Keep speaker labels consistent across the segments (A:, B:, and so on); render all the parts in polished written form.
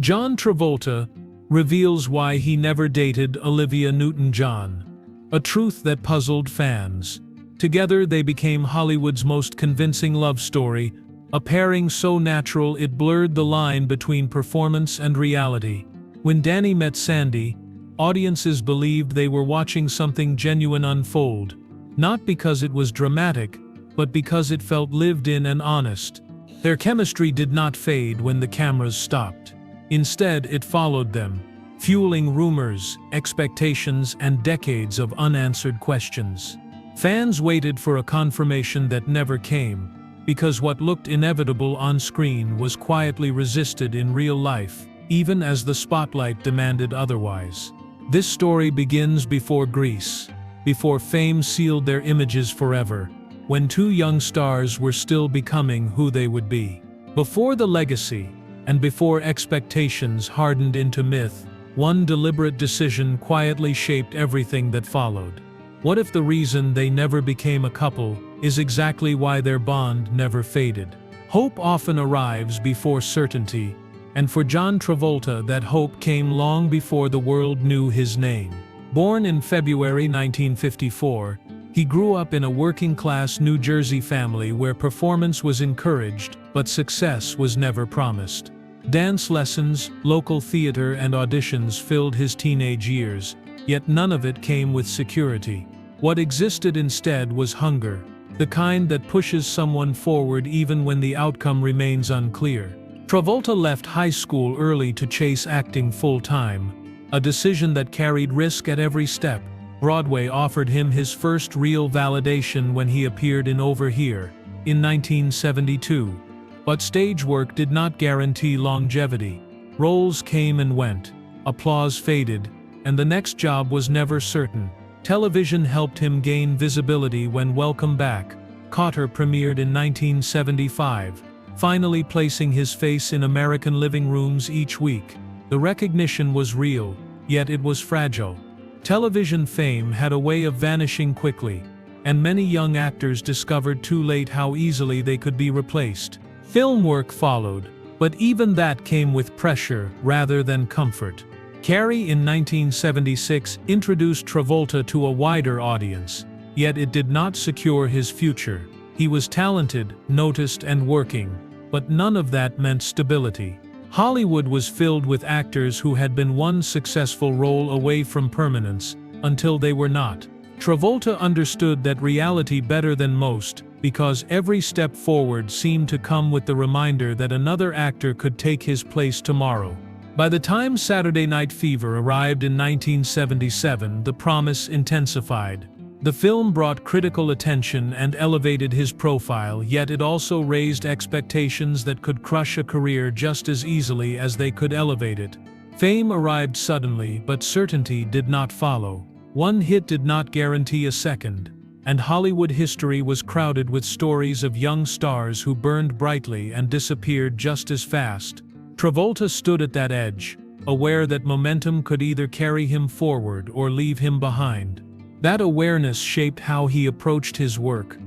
A: John Travolta reveals why he never dated Olivia Newton-John, a truth that puzzled fans. Together they became Hollywood's most convincing love story, a pairing so natural it blurred the line between performance and reality. When Danny met Sandy, audiences believed they were watching something genuine unfold, not because it was dramatic, but because it felt lived in and honest. Their chemistry did not fade when the cameras stopped. Instead, it followed them, fueling rumors, expectations, and decades of unanswered questions. Fans waited for a confirmation that never came, because what looked inevitable on screen was quietly resisted in real life, even as the spotlight demanded otherwise. This story begins before Grease, before fame sealed their images forever, when two young stars were still becoming who they would be. Before the legacy, and before expectations hardened into myth, one deliberate decision quietly shaped everything that followed. What if the reason they never became a couple is exactly why their bond never faded? Hope often arrives before certainty, and for John Travolta that hope came long before the world knew his name. Born in February 1954, he grew up in a working-class New Jersey family where performance was encouraged, but success was never promised. Dance lessons, local theater, and auditions filled his teenage years, yet none of it came with security. What existed instead was hunger, the kind that pushes someone forward even when the outcome remains unclear. Travolta left high school early to chase acting full-time, a decision that carried risk at every step. Broadway offered him his first real validation when he appeared in Over Here, in 1972. But stage work did not guarantee longevity. Roles came and went, applause faded, and the next job was never certain. Television helped him gain visibility when Welcome Back, Kotter premiered in 1975, finally placing his face in American living rooms each week. The recognition was real, yet it was fragile. Television fame had a way of vanishing quickly, and many young actors discovered too late how easily they could be replaced. Film work followed, but even that came with pressure rather than comfort. Carrie in 1976 introduced Travolta to a wider audience, yet it did not secure his future. He was talented, noticed, and working, but none of that meant stability. Hollywood was filled with actors who had been one successful role away from permanence, until they were not. Travolta understood that reality better than most, because every step forward seemed to come with the reminder that another actor could take his place tomorrow. By the time Saturday Night Fever arrived in 1977, the promise intensified. The film brought critical attention and elevated his profile, yet it also raised expectations that could crush a career just as easily as they could elevate it. Fame arrived suddenly, but certainty did not follow. One hit did not guarantee a second, and Hollywood history was crowded with stories of young stars who burned brightly and disappeared just as fast. Travolta stood at that edge, aware that momentum could either carry him forward or leave him behind. That awareness shaped how he approached his work.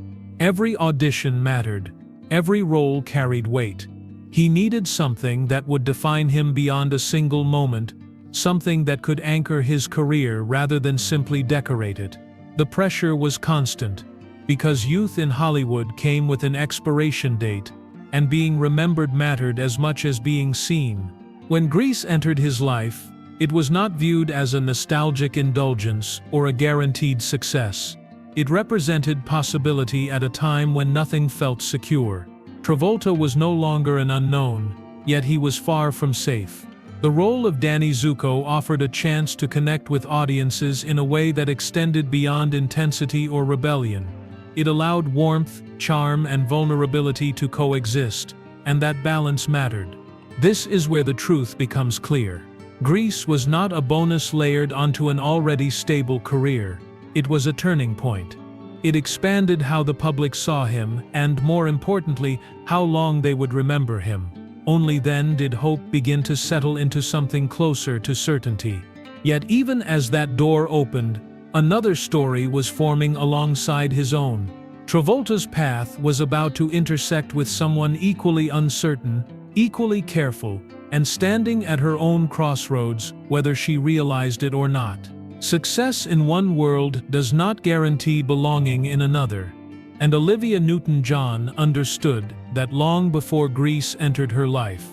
A: Every audition mattered. Every role carried weight. He needed something that would define him beyond a single moment, something that could anchor his career rather than simply decorate it. The pressure was constant, because youth in Hollywood came with an expiration date, and being remembered mattered as much as being seen. When Grease entered his life, it was not viewed as a nostalgic indulgence or a guaranteed success. It represented possibility at a time when nothing felt secure. Travolta was no longer an unknown, yet he was far from safe. The role of Danny Zuko offered a chance to connect with audiences in a way that extended beyond intensity or rebellion. It allowed warmth, charm, and vulnerability to coexist, and that balance mattered. This is where the truth becomes clear. Grease was not a bonus layered onto an already stable career. It was a turning point. It expanded how the public saw him, and more importantly, how long they would remember him. Only then did hope begin to settle into something closer to certainty. Yet even as that door opened, another story was forming alongside his own. Travolta's path was about to intersect with someone equally uncertain, equally careful, and standing at her own crossroads, whether she realized it or not. Success in one world does not guarantee belonging in another, and Olivia Newton-John understood that long before Grease entered her life.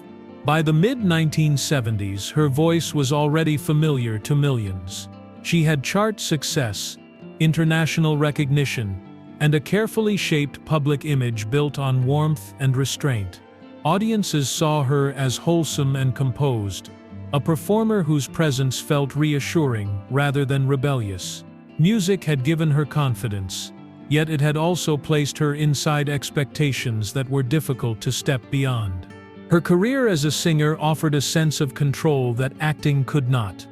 A: By the mid-1970s, her voice was already familiar to millions. She had chart success, international recognition, and a carefully shaped public image built on warmth and restraint. Audiences saw her as wholesome and composed, a performer whose presence felt reassuring rather than rebellious. Music had given her confidence, yet it had also placed her inside expectations that were difficult to step beyond. Her career as a singer offered a sense of control that acting could not.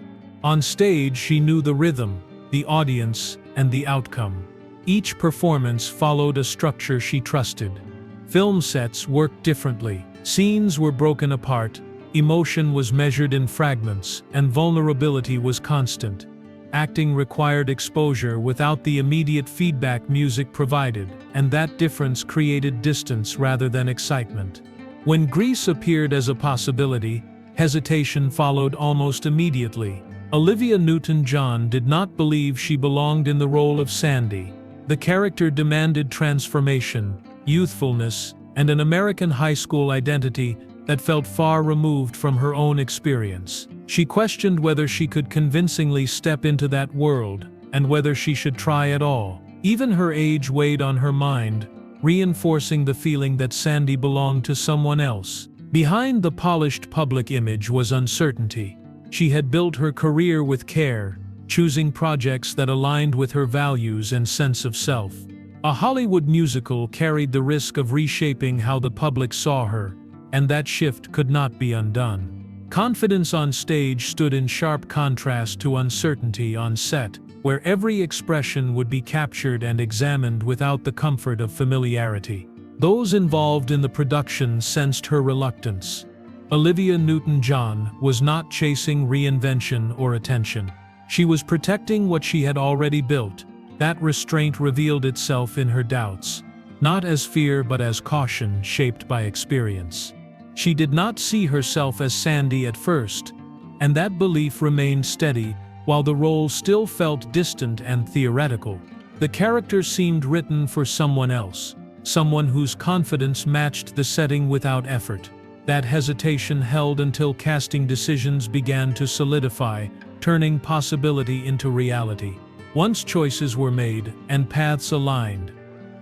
A: On stage, she knew the rhythm, the audience, and the outcome. Each performance followed a structure she trusted. Film sets worked differently. Scenes were broken apart, emotion was measured in fragments, and vulnerability was constant. Acting required exposure without the immediate feedback music provided, and that difference created distance rather than excitement. When Grease appeared as a possibility, hesitation followed almost immediately. Olivia Newton-John did not believe she belonged in the role of Sandy. The character demanded transformation, youthfulness, and an American high school identity that felt far removed from her own experience. She questioned whether she could convincingly step into that world, and whether she should try at all. Even her age weighed on her mind, reinforcing the feeling that Sandy belonged to someone else. Behind the polished public image was uncertainty. She had built her career with care, choosing projects that aligned with her values and sense of self. A Hollywood musical carried the risk of reshaping how the public saw her, and that shift could not be undone. Confidence on stage stood in sharp contrast to uncertainty on set, where every expression would be captured and examined without the comfort of familiarity. Those involved in the production sensed her reluctance. Olivia Newton-John was not chasing reinvention or attention. She was protecting what she had already built. That restraint revealed itself in her doubts, not as fear but as caution shaped by experience. She did not see herself as Sandy at first, and that belief remained steady while the role still felt distant and theoretical. The character seemed written for someone else, someone whose confidence matched the setting without effort. That hesitation held until casting decisions began to solidify, turning possibility into reality. Once choices were made and paths aligned,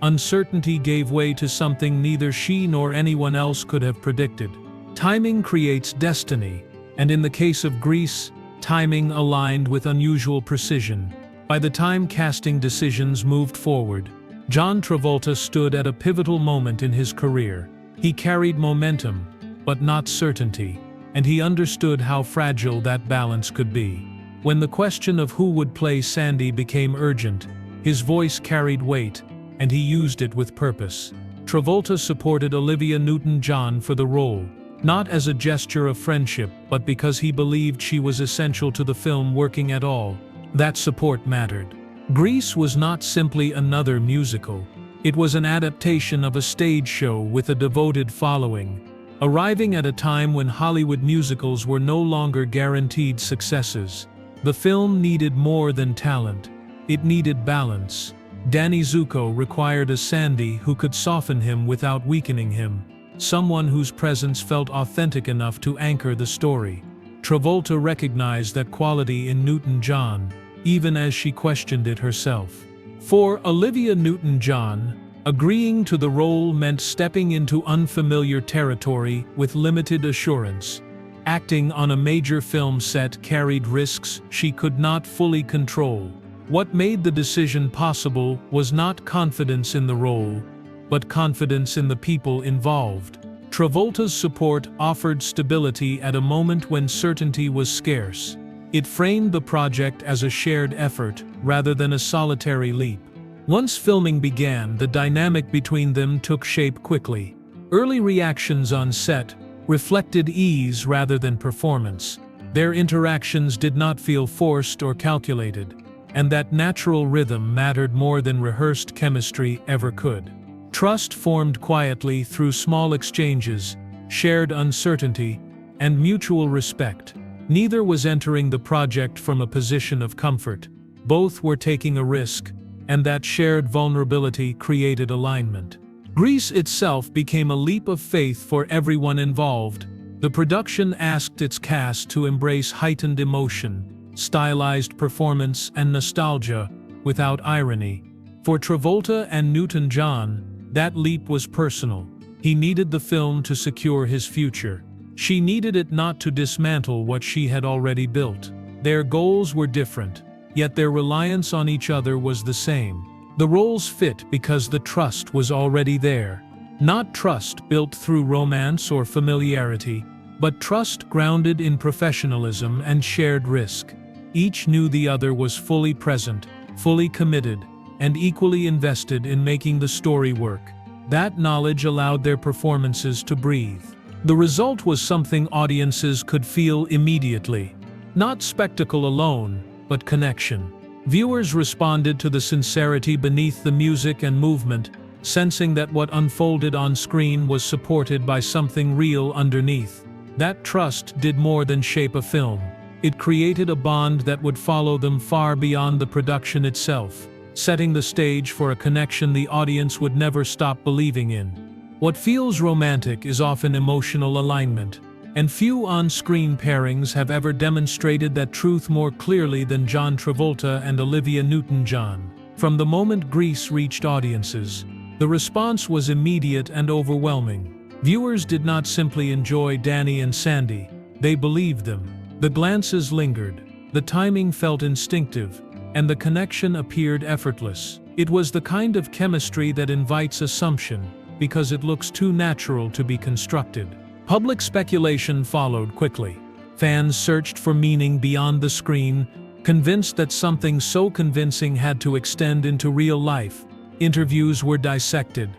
A: uncertainty gave way to something neither she nor anyone else could have predicted. Timing creates destiny, and in the case of Grease, timing aligned with unusual precision. By the time casting decisions moved forward, John Travolta stood at a pivotal moment in his career. He carried momentum, but not certainty, and he understood how fragile that balance could be. When the question of who would play Sandy became urgent, his voice carried weight, and he used it with purpose. Travolta supported Olivia Newton-John for the role, not as a gesture of friendship, but because he believed she was essential to the film working at all. That support mattered. Grease was not simply another musical. It was an adaptation of a stage show with a devoted following, arriving at a time when Hollywood musicals were no longer guaranteed successes. The film needed more than talent. It needed balance. Danny Zuko required a Sandy who could soften him without weakening him, someone whose presence felt authentic enough to anchor the story. Travolta recognized that quality in Newton-John, even as she questioned it herself. For Olivia Newton-John, agreeing to the role meant stepping into unfamiliar territory with limited assurance. Acting on a major film set carried risks she could not fully control. What made the decision possible was not confidence in the role, but confidence in the people involved. Travolta's support offered stability at a moment when certainty was scarce. It framed the project as a shared effort rather than a solitary leap. Once filming began, the dynamic between them took shape quickly. Early reactions on set reflected ease rather than performance. Their interactions did not feel forced or calculated, and that natural rhythm mattered more than rehearsed chemistry ever could. Trust formed quietly through small exchanges, shared uncertainty, and mutual respect. Neither was entering the project from a position of comfort. Both were taking a risk, and that shared vulnerability created alignment. Grease itself became a leap of faith for everyone involved. The production asked its cast to embrace heightened emotion, stylized performance, and nostalgia, without irony. For Travolta and Newton-John, that leap was personal. He needed the film to secure his future. She needed it not to dismantle what she had already built. Their goals were different, yet their reliance on each other was the same. The roles fit because the trust was already there. Not trust built through romance or familiarity, but trust grounded in professionalism and shared risk. Each knew the other was fully present, fully committed, and equally invested in making the story work. That knowledge allowed their performances to breathe. The result was something audiences could feel immediately. Not spectacle alone, but connection. Viewers responded to the sincerity beneath the music and movement, sensing that what unfolded on screen was supported by something real underneath. That trust did more than shape a film. It created a bond that would follow them far beyond the production itself, setting the stage for a connection the audience would never stop believing in. What feels romantic is often emotional alignment, and few on-screen pairings have ever demonstrated that truth more clearly than John Travolta and Olivia Newton-John. From the moment Grease reached audiences, the response was immediate and overwhelming. Viewers did not simply enjoy Danny and Sandy, they believed them. The glances lingered, the timing felt instinctive, and the connection appeared effortless. It was the kind of chemistry that invites assumption, because it looks too natural to be constructed. Public speculation followed quickly. Fans searched for meaning beyond the screen, convinced that something so convincing had to extend into real life. Interviews were dissected,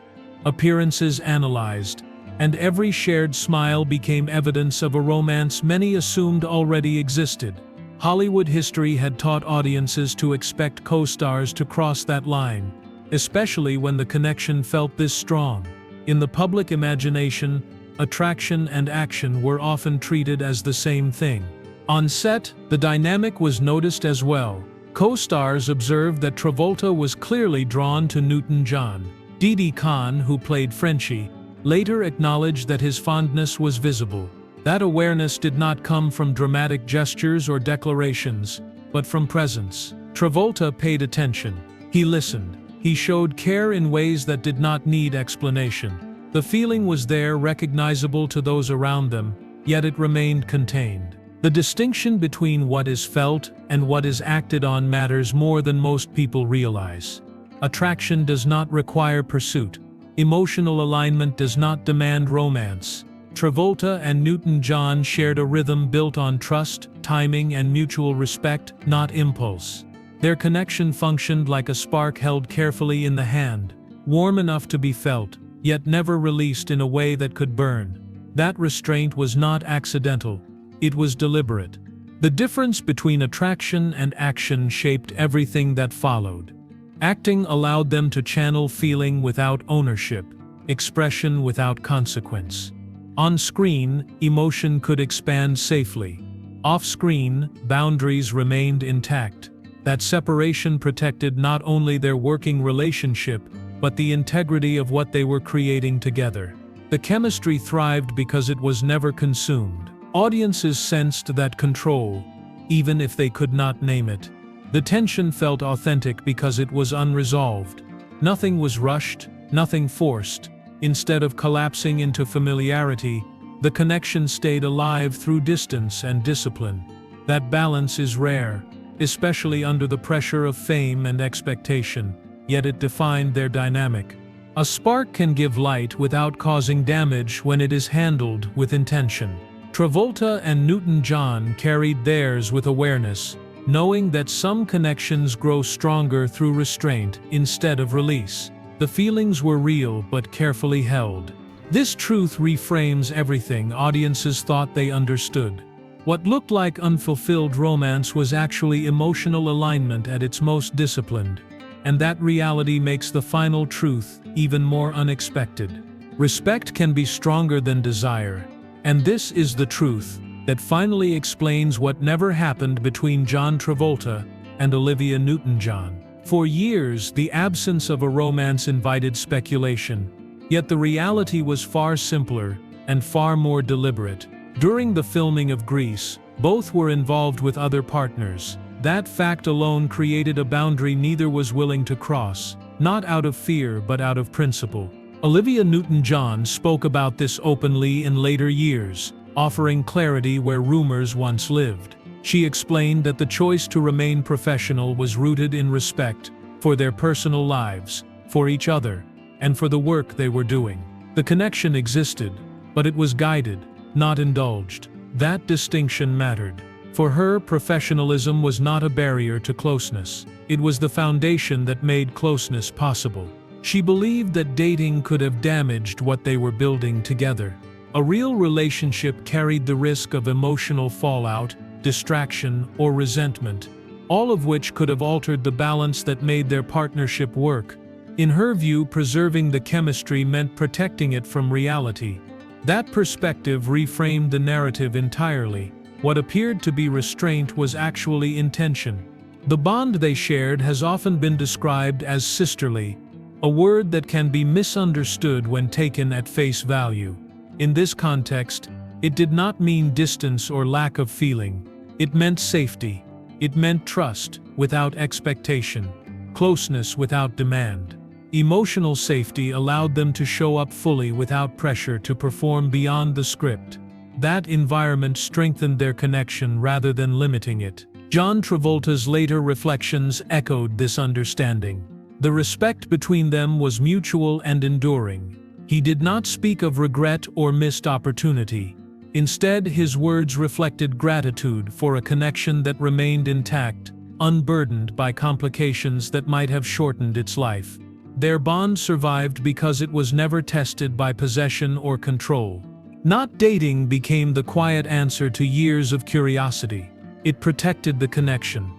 A: appearances analyzed, and every shared smile became evidence of a romance many assumed already existed. Hollywood history had taught audiences to expect co-stars to cross that line, especially when the connection felt this strong. In the public imagination, attraction and action were often treated as the same thing. On set, the dynamic was noticed as well. Co-stars observed that Travolta was clearly drawn to Newton-John. Didi Khan, who played Frenchie, later acknowledged that his fondness was visible. That awareness did not come from dramatic gestures or declarations, but from presence. Travolta paid attention. He listened. He showed care in ways that did not need explanation. The feeling was there, recognizable to those around them, yet it remained contained. The distinction between what is felt and what is acted on matters more than most people realize. Attraction does not require pursuit. Emotional alignment does not demand romance. Travolta and Newton-John shared a rhythm built on trust, timing, and mutual respect, not impulse. Their connection functioned like a spark held carefully in the hand, warm enough to be felt, yet never released in a way that could burn. That restraint was not accidental, it was deliberate. The difference between attraction and action shaped everything that followed. Acting allowed them to channel feeling without ownership, expression without consequence. On screen, emotion could expand safely. Off-screen, boundaries remained intact. That separation protected not only their working relationship, but the integrity of what they were creating together. The chemistry thrived because it was never consumed. Audiences sensed that control, even if they could not name it. The tension felt authentic because it was unresolved. Nothing was rushed, nothing forced. Instead of collapsing into familiarity, the connection stayed alive through distance and discipline. That balance is rare, especially under the pressure of fame and expectation, yet it defined their dynamic. A spark can give light without causing damage when it is handled with intention. Travolta and Newton-John carried theirs with awareness, knowing that some connections grow stronger through restraint instead of release. The feelings were real but carefully held. This truth reframes everything audiences thought they understood. What looked like unfulfilled romance was actually emotional alignment at its most disciplined, and that reality makes the final truth even more unexpected. Respect can be stronger than desire. And this is the truth that finally explains what never happened between John Travolta and Olivia Newton-John. For years, the absence of a romance invited speculation, yet the reality was far simpler and far more deliberate. During the filming of Grease, both were involved with other partners. That fact alone created a boundary neither was willing to cross, not out of fear but out of principle. Olivia Newton-John spoke about this openly in later years, offering clarity where rumors once lived. She explained that the choice to remain professional was rooted in respect for their personal lives, for each other, and for the work they were doing. The connection existed, but it was guided, not indulged. That distinction mattered. For her, professionalism was not a barrier to closeness. It was the foundation that made closeness possible. She believed that dating could have damaged what they were building together. A real relationship carried the risk of emotional fallout, distraction, or resentment, all of which could have altered the balance that made their partnership work. In her view, preserving the chemistry meant protecting it from reality. That perspective reframed the narrative entirely. What appeared to be restraint was actually intention. The bond they shared has often been described as sisterly, a word that can be misunderstood when taken at face value. In this context, it did not mean distance or lack of feeling. It meant safety. It meant trust without expectation, closeness without demand. Emotional safety allowed them to show up fully without pressure to perform beyond the script. That environment strengthened their connection rather than limiting it. John Travolta's later reflections echoed this understanding. The respect between them was mutual and enduring. He did not speak of regret or missed opportunity. Instead, his words reflected gratitude for a connection that remained intact, unburdened by complications that might have shortened its life. Their bond survived because it was never tested by possession or control. Not dating became the quiet answer to years of curiosity. It protected the connection,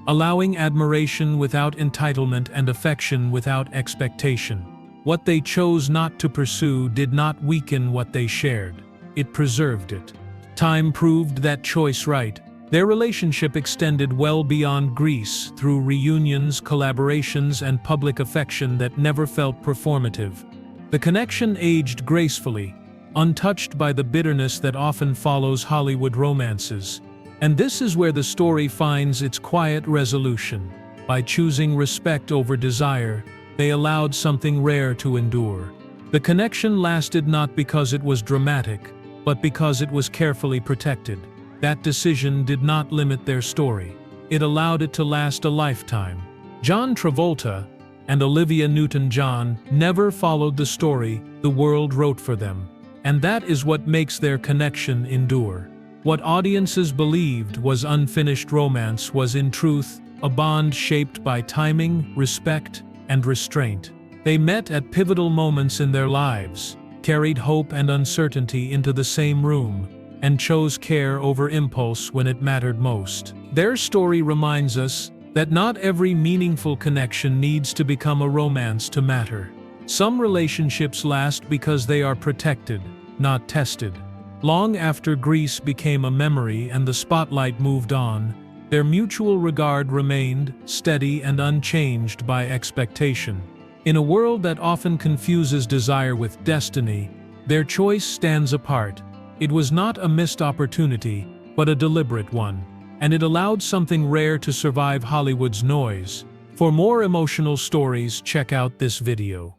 A: allowing admiration without entitlement and affection without expectation. What they chose not to pursue did not weaken what they shared. It preserved it. Time proved that choice right. Their relationship extended well beyond Grease through reunions, collaborations, and public affection that never felt performative. The connection aged gracefully, untouched by the bitterness that often follows Hollywood romances. And this is where the story finds its quiet resolution. By choosing respect over desire, they allowed something rare to endure. The connection lasted not because it was dramatic, but because it was carefully protected. That decision did not limit their story. It allowed it to last a lifetime. John Travolta and Olivia Newton-John never followed the story the world wrote for them. And that is what makes their connection endure. What audiences believed was unfinished romance was in truth a bond shaped by timing, respect, and restraint. They met at pivotal moments in their lives, carried hope and uncertainty into the same room, and chose care over impulse when it mattered most. Their story reminds us that not every meaningful connection needs to become a romance to matter. Some relationships last because they are protected, not tested. Long after Grease became a memory and the spotlight moved on, their mutual regard remained steady and unchanged by expectation. In a world that often confuses desire with destiny, their choice stands apart. It was not a missed opportunity, but a deliberate one, and it allowed something rare to survive Hollywood's noise. For more emotional stories, check out this video.